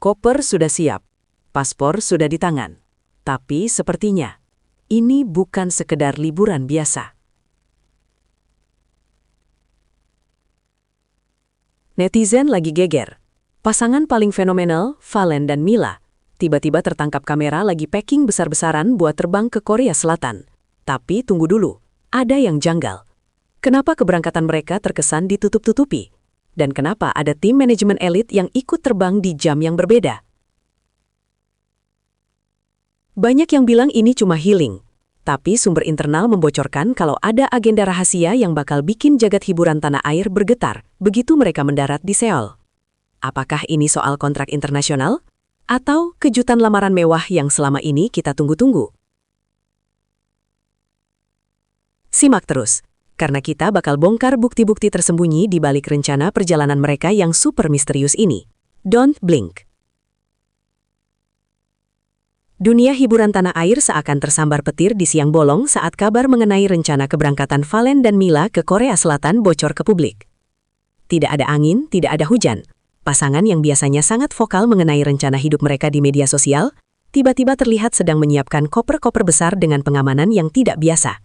Koper sudah siap, paspor sudah di tangan. Tapi sepertinya, ini bukan sekedar liburan biasa. Netizen lagi geger. Pasangan paling fenomenal, Valen dan Mila, tiba-tiba tertangkap kamera lagi packing besar-besaran buat terbang ke Korea Selatan. Tapi tunggu dulu, ada yang janggal. Kenapa keberangkatan mereka terkesan ditutup-tutupi? Dan kenapa ada tim manajemen elit yang ikut terbang di jam yang berbeda? Banyak yang bilang ini cuma healing, tapi sumber internal membocorkan kalau ada agenda rahasia yang bakal bikin jagat hiburan tanah air bergetar begitu mereka mendarat di Seoul. Apakah ini soal kontrak internasional? Atau kejutan lamaran mewah yang selama ini kita tunggu-tunggu? Simak terus, karena kita bakal bongkar bukti-bukti tersembunyi di balik rencana perjalanan mereka yang super misterius ini. Don't blink. Dunia hiburan tanah air seakan tersambar petir di siang bolong saat kabar mengenai rencana keberangkatan Valen dan Mila ke Korea Selatan bocor ke publik. Tidak ada angin, tidak ada hujan. Pasangan yang biasanya sangat vokal mengenai rencana hidup mereka di media sosial, tiba-tiba terlihat sedang menyiapkan koper-koper besar dengan pengamanan yang tidak biasa.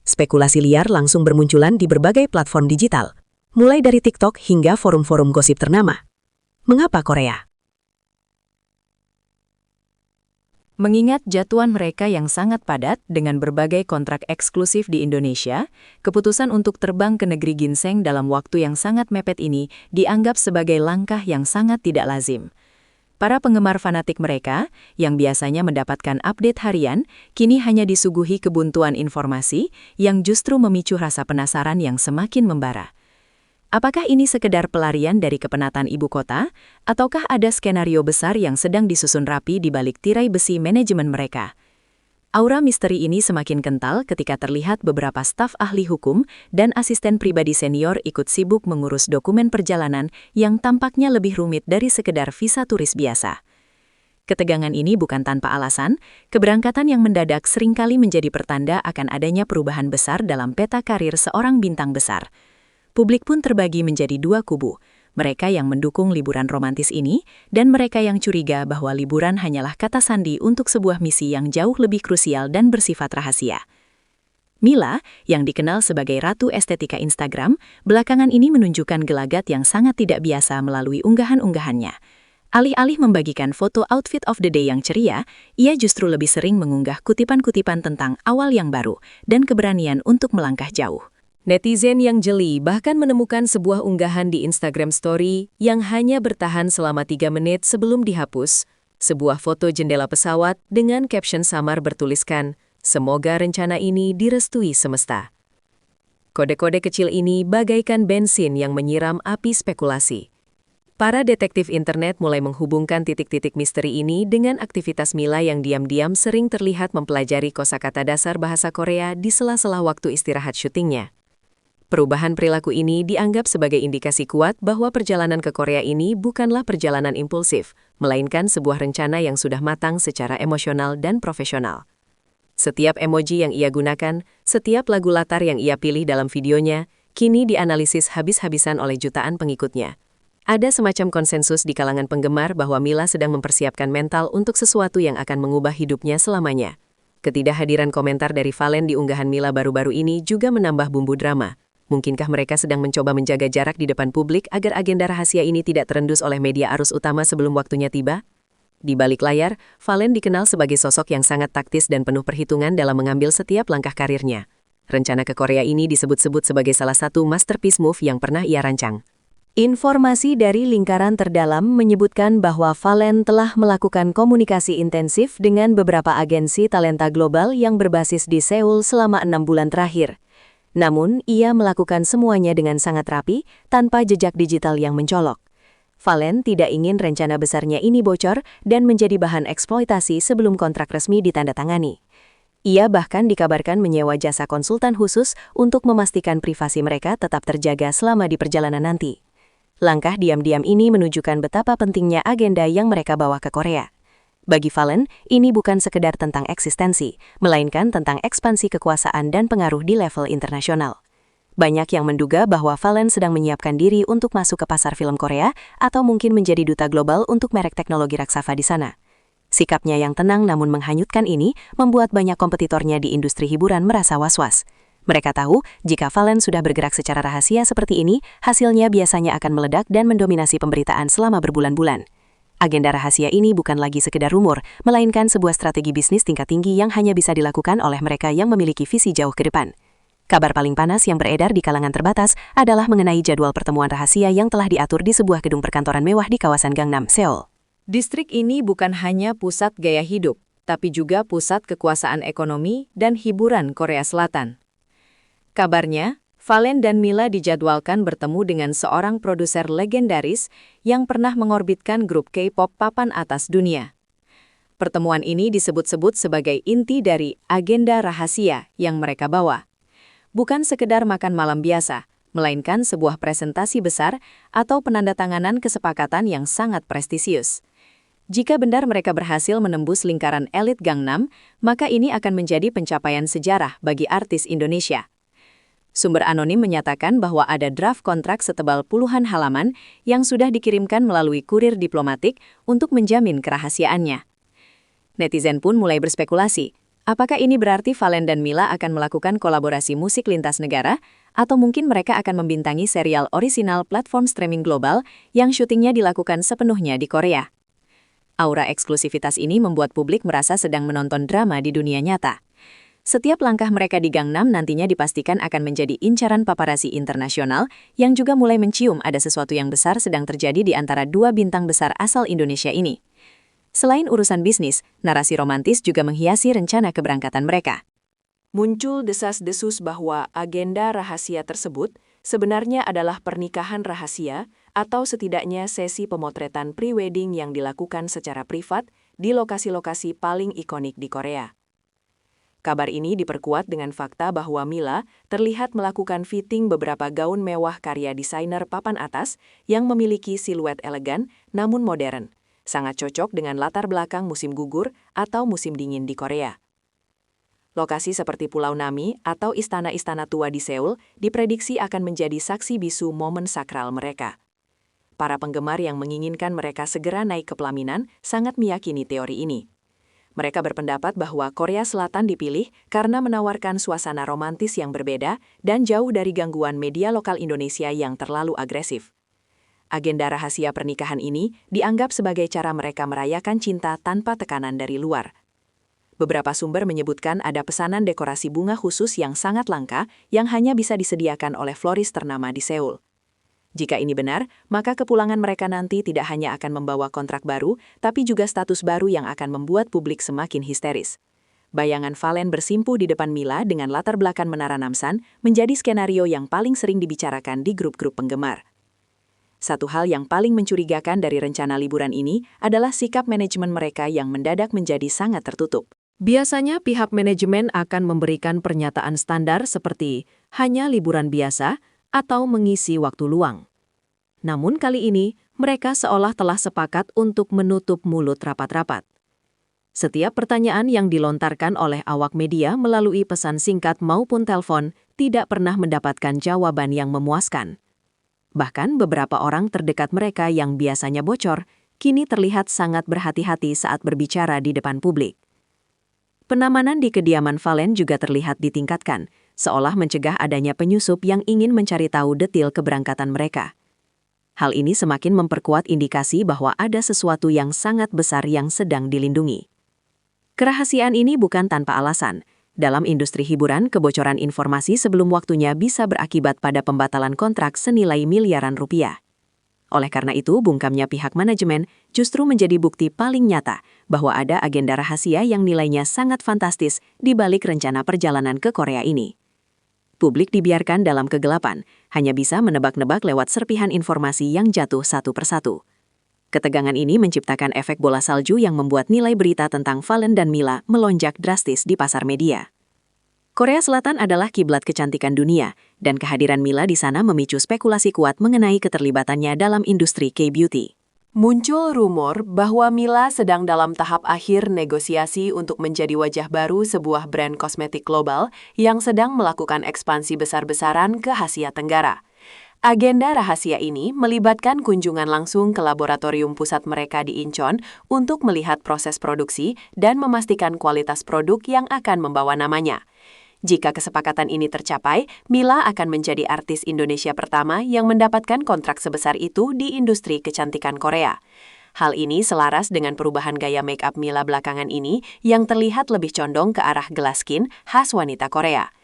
Spekulasi liar langsung bermunculan di berbagai platform digital, mulai dari TikTok hingga forum-forum gosip ternama. Mengapa Korea? Mengingat jadwal mereka yang sangat padat dengan berbagai kontrak eksklusif di Indonesia, keputusan untuk terbang ke negeri ginseng dalam waktu yang sangat mepet ini dianggap sebagai langkah yang sangat tidak lazim. Para penggemar fanatik mereka, yang biasanya mendapatkan update harian, kini hanya disuguhi kebuntuan informasi yang justru memicu rasa penasaran yang semakin membara. Apakah ini sekedar pelarian dari kepenatan ibu kota, ataukah ada skenario besar yang sedang disusun rapi di balik tirai besi manajemen mereka? Aura misteri ini semakin kental ketika terlihat beberapa staf ahli hukum dan asisten pribadi senior ikut sibuk mengurus dokumen perjalanan yang tampaknya lebih rumit dari sekedar visa turis biasa. Ketegangan ini bukan tanpa alasan, keberangkatan yang mendadak seringkali menjadi pertanda akan adanya perubahan besar dalam peta karir seorang bintang besar. Publik pun terbagi menjadi dua kubu, mereka yang mendukung liburan romantis ini dan mereka yang curiga bahwa liburan hanyalah kata sandi untuk sebuah misi yang jauh lebih krusial dan bersifat rahasia. Mila, yang dikenal sebagai ratu estetika Instagram, belakangan ini menunjukkan gelagat yang sangat tidak biasa melalui unggahan-unggahannya. Alih-alih membagikan foto outfit of the day yang ceria, ia justru lebih sering mengunggah kutipan-kutipan tentang awal yang baru dan keberanian untuk melangkah jauh. Netizen yang jeli bahkan menemukan sebuah unggahan di Instagram Story yang hanya bertahan selama 3 menit sebelum dihapus. Sebuah foto jendela pesawat dengan caption samar bertuliskan, "Semoga rencana ini direstui semesta." Kode-kode kecil ini bagaikan bensin yang menyiram api spekulasi. Para detektif internet mulai menghubungkan titik-titik misteri ini dengan aktivitas Mila yang diam-diam sering terlihat mempelajari kosakata dasar bahasa Korea di sela-sela waktu istirahat syutingnya. Perubahan perilaku ini dianggap sebagai indikasi kuat bahwa perjalanan ke Korea ini bukanlah perjalanan impulsif, melainkan sebuah rencana yang sudah matang secara emosional dan profesional. Setiap emoji yang ia gunakan, setiap lagu latar yang ia pilih dalam videonya, kini dianalisis habis-habisan oleh jutaan pengikutnya. Ada semacam konsensus di kalangan penggemar bahwa Mila sedang mempersiapkan mental untuk sesuatu yang akan mengubah hidupnya selamanya. Ketidakhadiran komentar dari Valen di unggahan Mila baru-baru ini juga menambah bumbu drama. Mungkinkah mereka sedang mencoba menjaga jarak di depan publik agar agenda rahasia ini tidak terendus oleh media arus utama sebelum waktunya tiba? Di balik layar, Valen dikenal sebagai sosok yang sangat taktis dan penuh perhitungan dalam mengambil setiap langkah karirnya. Rencana ke Korea ini disebut-sebut sebagai salah satu masterpiece move yang pernah ia rancang. Informasi dari lingkaran terdalam menyebutkan bahwa Valen telah melakukan komunikasi intensif dengan beberapa agensi talenta global yang berbasis di Seoul selama 6 bulan terakhir. Namun, ia melakukan semuanya dengan sangat rapi, tanpa jejak digital yang mencolok. Valen tidak ingin rencana besarnya ini bocor dan menjadi bahan eksploitasi sebelum kontrak resmi ditandatangani. Ia bahkan dikabarkan menyewa jasa konsultan khusus untuk memastikan privasi mereka tetap terjaga selama di perjalanan nanti. Langkah diam-diam ini menunjukkan betapa pentingnya agenda yang mereka bawa ke Korea. Bagi Valen, ini bukan sekedar tentang eksistensi, melainkan tentang ekspansi kekuasaan dan pengaruh di level internasional. Banyak yang menduga bahwa Fallen sedang menyiapkan diri untuk masuk ke pasar film Korea atau mungkin menjadi duta global untuk merek teknologi raksasa di sana. Sikapnya yang tenang namun menghanyutkan ini membuat banyak kompetitornya di industri hiburan merasa was-was. Mereka tahu, jika Fallen sudah bergerak secara rahasia seperti ini, hasilnya biasanya akan meledak dan mendominasi pemberitaan selama berbulan-bulan. Agenda rahasia ini bukan lagi sekedar rumor, melainkan sebuah strategi bisnis tingkat tinggi yang hanya bisa dilakukan oleh mereka yang memiliki visi jauh ke depan. Kabar paling panas yang beredar di kalangan terbatas adalah mengenai jadwal pertemuan rahasia yang telah diatur di sebuah gedung perkantoran mewah di kawasan Gangnam, Seoul. Distrik ini bukan hanya pusat gaya hidup, tapi juga pusat kekuasaan ekonomi dan hiburan Korea Selatan. Kabarnya, Fallen dan Mila dijadwalkan bertemu dengan seorang produser legendaris yang pernah mengorbitkan grup K-pop papan atas dunia. Pertemuan ini disebut-sebut sebagai inti dari agenda rahasia yang mereka bawa. Bukan sekedar makan malam biasa, melainkan sebuah presentasi besar atau penandatanganan kesepakatan yang sangat prestisius. Jika benar mereka berhasil menembus lingkaran elit Gangnam, maka ini akan menjadi pencapaian sejarah bagi artis Indonesia. Sumber anonim menyatakan bahwa ada draft kontrak setebal puluhan halaman yang sudah dikirimkan melalui kurir diplomatik untuk menjamin kerahasiaannya. Netizen pun mulai berspekulasi. Apakah ini berarti Fallen dan Mila akan melakukan kolaborasi musik lintas negara, atau mungkin mereka akan membintangi serial orisinal platform streaming global yang syutingnya dilakukan sepenuhnya di Korea? Aura eksklusivitas ini membuat publik merasa sedang menonton drama di dunia nyata. Setiap langkah mereka di Gangnam nantinya dipastikan akan menjadi incaran paparazzi internasional yang juga mulai mencium ada sesuatu yang besar sedang terjadi di antara dua bintang besar asal Indonesia ini. Selain urusan bisnis, narasi romantis juga menghiasi rencana keberangkatan mereka. Muncul desas-desus bahwa agenda rahasia tersebut sebenarnya adalah pernikahan rahasia atau setidaknya sesi pemotretan pre-wedding yang dilakukan secara privat di lokasi-lokasi paling ikonik di Korea. Kabar ini diperkuat dengan fakta bahwa Mila terlihat melakukan fitting beberapa gaun mewah karya desainer papan atas yang memiliki siluet elegan namun modern. Sangat cocok dengan latar belakang musim gugur atau musim dingin di Korea. Lokasi seperti Pulau Nami atau istana-istana tua di Seoul diprediksi akan menjadi saksi bisu momen sakral mereka. Para penggemar yang menginginkan mereka segera naik ke pelaminan sangat meyakini teori ini. Mereka berpendapat bahwa Korea Selatan dipilih karena menawarkan suasana romantis yang berbeda dan jauh dari gangguan media lokal Indonesia yang terlalu agresif. Agenda rahasia pernikahan ini dianggap sebagai cara mereka merayakan cinta tanpa tekanan dari luar. Beberapa sumber menyebutkan ada pesanan dekorasi bunga khusus yang sangat langka yang hanya bisa disediakan oleh florist ternama di Seoul. Jika ini benar, maka kepulangan mereka nanti tidak hanya akan membawa kontrak baru, tapi juga status baru yang akan membuat publik semakin histeris. Bayangan Fallen bersimpuh di depan Mila dengan latar belakang Menara Namsan menjadi skenario yang paling sering dibicarakan di grup-grup penggemar. Satu hal yang paling mencurigakan dari rencana liburan ini adalah sikap manajemen mereka yang mendadak menjadi sangat tertutup. Biasanya pihak manajemen akan memberikan pernyataan standar seperti hanya liburan biasa atau mengisi waktu luang. Namun kali ini, mereka seolah telah sepakat untuk menutup mulut rapat-rapat. Setiap pertanyaan yang dilontarkan oleh awak media melalui pesan singkat maupun telepon tidak pernah mendapatkan jawaban yang memuaskan. Bahkan beberapa orang terdekat mereka yang biasanya bocor, kini terlihat sangat berhati-hati saat berbicara di depan publik. Penamanan di kediaman Fallen juga terlihat ditingkatkan, seolah mencegah adanya penyusup yang ingin mencari tahu detil keberangkatan mereka. Hal ini semakin memperkuat indikasi bahwa ada sesuatu yang sangat besar yang sedang dilindungi. Kerahasiaan ini bukan tanpa alasan. Dalam industri hiburan, kebocoran informasi sebelum waktunya bisa berakibat pada pembatalan kontrak senilai miliaran rupiah. Oleh karena itu, bungkamnya pihak manajemen justru menjadi bukti paling nyata bahwa ada agenda rahasia yang nilainya sangat fantastis di balik rencana perjalanan ke Korea ini. Publik dibiarkan dalam kegelapan, hanya bisa menebak-nebak lewat serpihan informasi yang jatuh satu persatu. Ketegangan ini menciptakan efek bola salju yang membuat nilai berita tentang Fallen dan Mila melonjak drastis di pasar media. Korea Selatan adalah kiblat kecantikan dunia, dan kehadiran Mila di sana memicu spekulasi kuat mengenai keterlibatannya dalam industri K-beauty. Muncul rumor bahwa Mila sedang dalam tahap akhir negosiasi untuk menjadi wajah baru sebuah brand kosmetik global yang sedang melakukan ekspansi besar-besaran ke Asia Tenggara. Agenda rahasia ini melibatkan kunjungan langsung ke laboratorium pusat mereka di Incheon untuk melihat proses produksi dan memastikan kualitas produk yang akan membawa namanya. Jika kesepakatan ini tercapai, Mila akan menjadi artis Indonesia pertama yang mendapatkan kontrak sebesar itu di industri kecantikan Korea. Hal ini selaras dengan perubahan gaya make-up Mila belakangan ini yang terlihat lebih condong ke arah glass skin khas wanita Korea.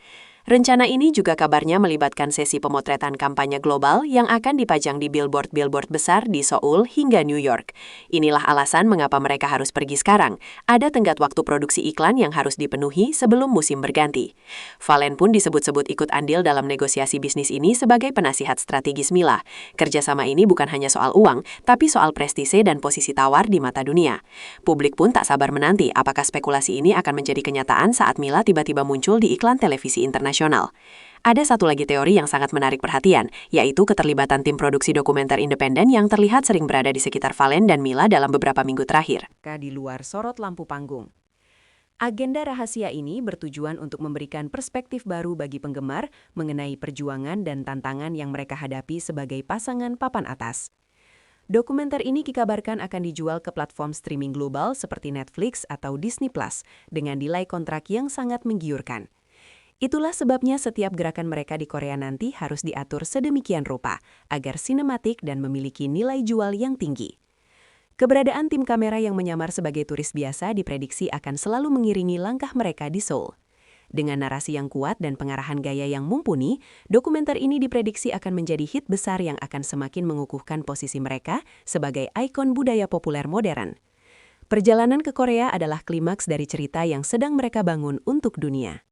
Rencana ini juga kabarnya melibatkan sesi pemotretan kampanye global yang akan dipajang di billboard-billboard besar di Seoul hingga New York. Inilah alasan mengapa mereka harus pergi sekarang. Ada tenggat waktu produksi iklan yang harus dipenuhi sebelum musim berganti. Valen pun disebut-sebut ikut andil dalam negosiasi bisnis ini sebagai penasihat strategis Mila. Kerjasama ini bukan hanya soal uang, tapi soal prestise dan posisi tawar di mata dunia. Publik pun tak sabar menanti apakah spekulasi ini akan menjadi kenyataan saat Mila tiba-tiba muncul di iklan televisi internasional. Ada satu lagi teori yang sangat menarik perhatian, yaitu keterlibatan tim produksi dokumenter independen yang terlihat sering berada di sekitar Valen dan Mila dalam beberapa minggu terakhir. Di luar sorot lampu panggung. Agenda rahasia ini bertujuan untuk memberikan perspektif baru bagi penggemar mengenai perjuangan dan tantangan yang mereka hadapi sebagai pasangan papan atas. Dokumenter ini dikabarkan akan dijual ke platform streaming global seperti Netflix atau Disney Plus dengan nilai kontrak yang sangat menggiurkan. Itulah sebabnya setiap gerakan mereka di Korea nanti harus diatur sedemikian rupa agar sinematik dan memiliki nilai jual yang tinggi. Keberadaan tim kamera yang menyamar sebagai turis biasa diprediksi akan selalu mengiringi langkah mereka di Seoul. Dengan narasi yang kuat dan pengarahan gaya yang mumpuni, dokumenter ini diprediksi akan menjadi hit besar yang akan semakin mengukuhkan posisi mereka sebagai ikon budaya populer modern. Perjalanan ke Korea adalah klimaks dari cerita yang sedang mereka bangun untuk dunia.